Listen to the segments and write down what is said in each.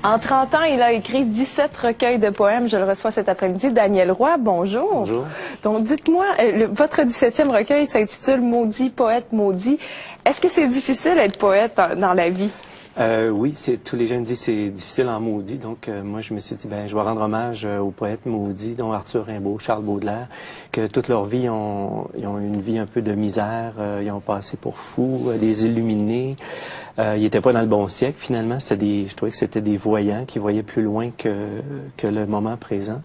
En 30 ans, il a écrit 17 recueils de poèmes. Je le reçois cet après-midi. Daniel Roy, bonjour. Bonjour. Donc, dites-moi, votre 17e recueil s'intitule « Maudit poète maudit ». Est-ce que c'est difficile d'être poète dans la vie? Oui, tous les gens me disent que c'est difficile en maudit. Donc, moi, je me suis dit, je vais rendre hommage aux poètes maudits, dont Arthur Rimbaud, Charles Baudelaire, que toute leur vie, ils ont une vie un peu de misère. Ils ont passé pour fous, des illuminés. Ils n'étaient pas dans le bon siècle, finalement. Je trouvais que c'était des voyants qui voyaient plus loin que le moment présent.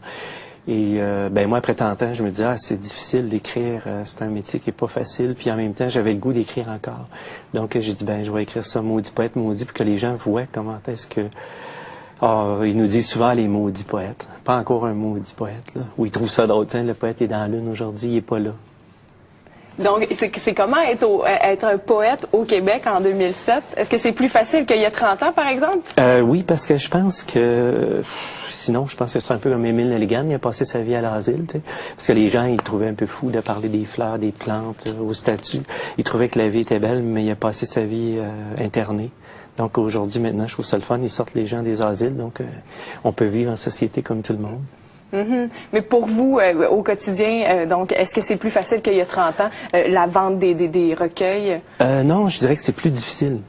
Et moi, après tant de temps, je me disais, c'est difficile d'écrire, c'est un métier qui est pas facile. Puis en même temps, j'avais le goût d'écrire encore. Donc j'ai dit, je vais écrire ça, maudit poète, maudit, pour que les gens voient comment est-ce que... ils nous disent souvent les maudits poètes. Pas encore un maudit poète, là. Ou ils trouvent ça d'autre. Le poète est dans la lune aujourd'hui, il est pas là. Donc, c'est comment être un poète au Québec en 2007? Est-ce que c'est plus facile qu'il y a 30 ans, par exemple? Oui, parce que je pense que... Sinon, je pense que ce serait un peu comme Émile Nelligan. Il a passé sa vie à l'asile, tu sais. Parce que les gens, ils le trouvaient un peu fou de parler des fleurs, des plantes, aux statues. Ils trouvaient que la vie était belle, mais il a passé sa vie interné. Donc aujourd'hui, maintenant, je trouve ça le fun. Ils sortent les gens des asiles, donc on peut vivre en société comme tout le monde. Mm-hmm. Mais pour vous, au quotidien, donc, est-ce que c'est plus facile qu'il y a 30 ans, la vente des recueils? Non, je dirais que c'est plus difficile.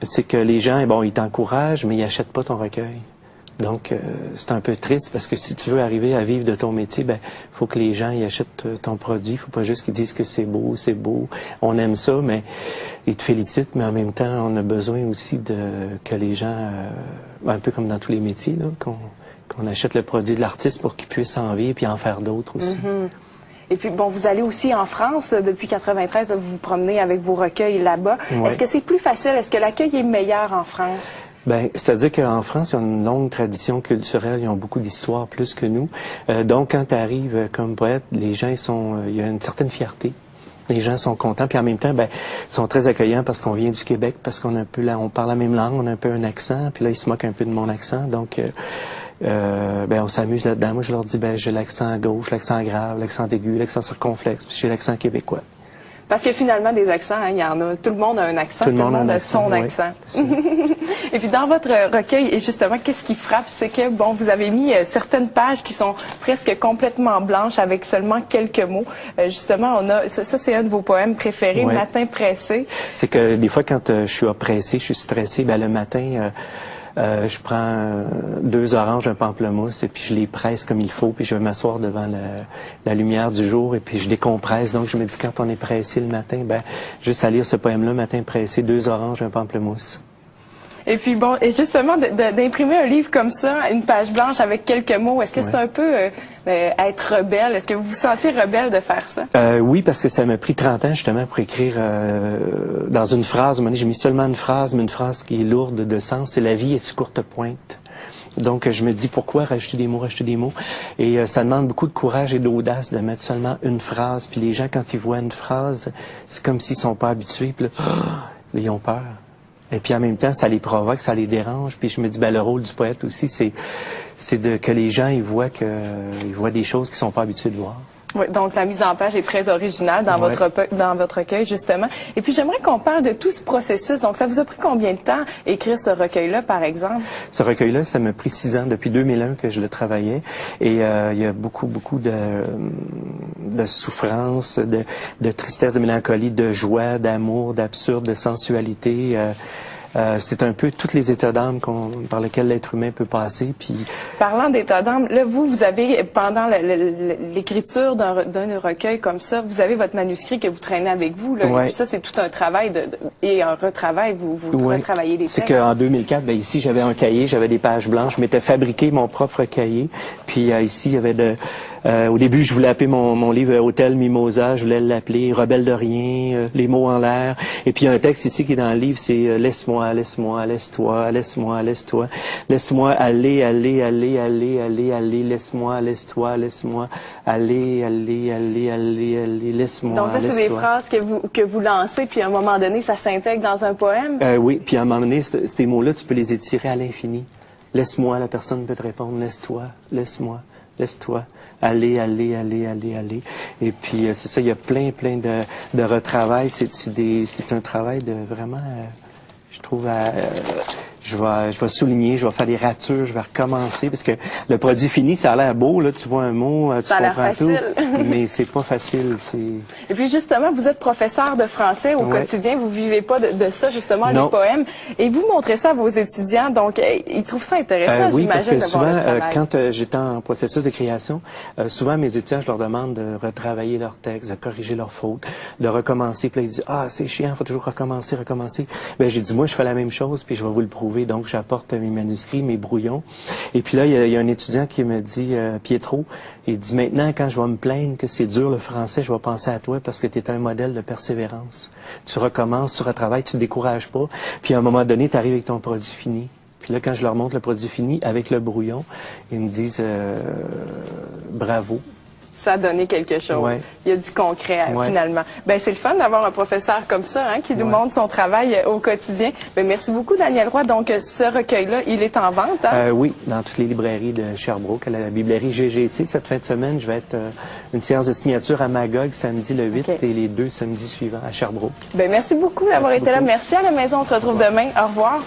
C'est que les gens, ils t'encouragent, mais ils n'achètent pas ton recueil. Donc, c'est un peu triste parce que si tu veux arriver à vivre de ton métier, faut que les gens y achètent ton produit. Faut pas juste qu'ils disent que c'est beau, on aime ça, mais ils te félicitent, mais en même temps, on a besoin aussi que les gens, un peu comme dans tous les métiers, là, qu'on achète le produit de l'artiste pour qu'il puisse en vivre puis en faire d'autres aussi. Mm-hmm. Et puis, vous allez aussi en France depuis 93, vous vous promenez avec vos recueils là-bas. Ouais. Est-ce que c'est plus facile? Est-ce que l'accueil est meilleur en France? C'est-à-dire qu'en France, ils ont une longue tradition culturelle, ils ont beaucoup d'histoires plus que nous. Donc, quand tu arrives comme poète, les gens, il y a une certaine fierté. Les gens sont contents, puis en même temps, ils sont très accueillants parce qu'on vient du Québec, parce qu'on a un peu on parle la même langue, on a un peu un accent, puis là, ils se moquent un peu de mon accent, donc on s'amuse là-dedans. Moi, je leur dis, j'ai l'accent gauche, l'accent grave, l'accent aigu, l'accent circonflexe, puis j'ai l'accent québécois. Parce que finalement, des accents, il y en a. Tout le monde a un accent, tout le monde a son accent. Et puis, dans votre recueil, et justement, qu'est-ce qui frappe, c'est que, vous avez mis certaines pages qui sont presque complètement blanches avec seulement quelques mots. Justement, ça c'est un de vos poèmes préférés, ouais. Matin pressé. C'est que des fois, quand je suis oppressé, je suis stressé, le matin... je prends 2 oranges, un pamplemousse et puis je les presse comme il faut, puis je vais m'asseoir devant la lumière du jour et puis je décompresse. Donc je me dis quand on est pressé le matin, juste à lire ce poème-là, Matin pressé, 2 oranges, un pamplemousse. Et puis et justement, d'imprimer un livre comme ça, une page blanche avec quelques mots, est-ce que c'est un peu être rebelle? Est-ce que vous vous sentiez rebelle de faire ça? Oui, parce que ça m'a pris 30 ans justement pour écrire dans une phrase. J'ai mis seulement une phrase, mais une phrase qui est lourde de sens. C'est la vie est sur courte pointe. Donc, je me dis, pourquoi rajouter des mots? Et ça demande beaucoup de courage et d'audace de mettre seulement une phrase. Puis les gens, quand ils voient une phrase, c'est comme s'ils sont pas habitués. Puis là, ils ont peur. Et puis en même temps, ça les provoque, ça les dérange. Puis je me dis, le rôle du poète aussi, c'est que les gens ils voient des choses qu'ils sont pas habitués de voir. Oui, donc la mise en page est très originale dans votre recueil, justement. Et puis j'aimerais qu'on parle de tout ce processus. Donc ça vous a pris combien de temps écrire ce recueil-là, par exemple? Ce recueil-là, ça m'a pris 6 ans, depuis 2001 que je le travaillais. Et il y a beaucoup de souffrance, de tristesse, de mélancolie, de joie, d'amour, d'absurde, de sensualité. C'est un peu tous les états d'âme par lesquels l'être humain peut passer. Puis... Parlant d'état d'âme, là, vous avez, pendant l'écriture d'un recueil comme ça, vous avez votre manuscrit que vous traînez avec vous. Là, ouais. Et puis ça, c'est tout un travail et un retravail. Vous retravaillez les textes. C'est qu'en 2004, ici, j'avais un cahier, j'avais des pages blanches. Je m'étais fabriqué mon propre cahier. Puis ici, il y avait au début, je voulais appeler mon livre Hôtel Mimosa, je voulais l'appeler Rebelle de rien, les mots en l'air. Et puis il y a un texte ici qui est dans le livre, c'est laisse-moi, laisse-moi, laisse-toi, laisse-moi, laisse-toi, laisse-moi aller, aller, aller, aller, aller, aller, laisse-moi, laisse-toi, laisse-moi, aller, aller, aller, aller, aller, laisse-moi. Donc là, c'est des phrases que vous lancez, puis à un moment donné, ça s'intègre dans un poème? Oui, puis à un moment donné, ces mots-là, tu peux les étirer à l'infini. Laisse-moi, la personne peut te répondre, laisse-toi, laisse-moi. Laisse-toi aller, aller, aller, aller, aller. Et puis, c'est ça, il y a plein de retravail. C'est un travail de vraiment, je trouve, je je vais souligner, je vais faire des ratures, je vais recommencer, parce que le produit fini, ça a l'air beau, là, tu vois un mot, tu comprends tout, mais c'est pas facile. Et puis justement, vous êtes professeur de français au quotidien, vous vivez pas de ça, justement, les poèmes, et vous montrez ça à vos étudiants, donc ils trouvent ça intéressant, oui, parce que souvent, quand j'étais en processus de création, souvent mes étudiants, je leur demande de retravailler leur texte, de corriger leurs fautes, de recommencer, puis là, ils disent « Ah, c'est chiant, faut toujours recommencer. » Ben, j'ai dit « Moi, je fais la même chose, puis je vais vous le prouver. » Donc, j'apporte mes manuscrits, mes brouillons. Et puis là, il y a un étudiant qui me dit, Pietro, il dit, maintenant, quand je vais me plaindre que c'est dur le français, je vais penser à toi parce que tu es un modèle de persévérance. Tu recommences, tu retravailles, tu te décourages pas. Puis à un moment donné, tu arrives avec ton produit fini. Puis là, quand je leur montre le produit fini avec le brouillon, ils me disent, bravo. Ça a donné quelque chose. Ouais. Il y a du concret, finalement. Ben, c'est le fun d'avoir un professeur comme ça, hein, qui nous montre son travail au quotidien. Ben, merci beaucoup, Daniel Roy. Donc, ce recueil-là, il est en vente, hein? Oui, dans toutes les librairies de Sherbrooke, à la librairie GGC. Cette fin de semaine, je vais être une séance de signature à Magog, samedi le 8 et les 2 samedis suivants à Sherbrooke. Ben, merci beaucoup d'avoir été là. Merci à la maison. On se retrouve demain. Au revoir.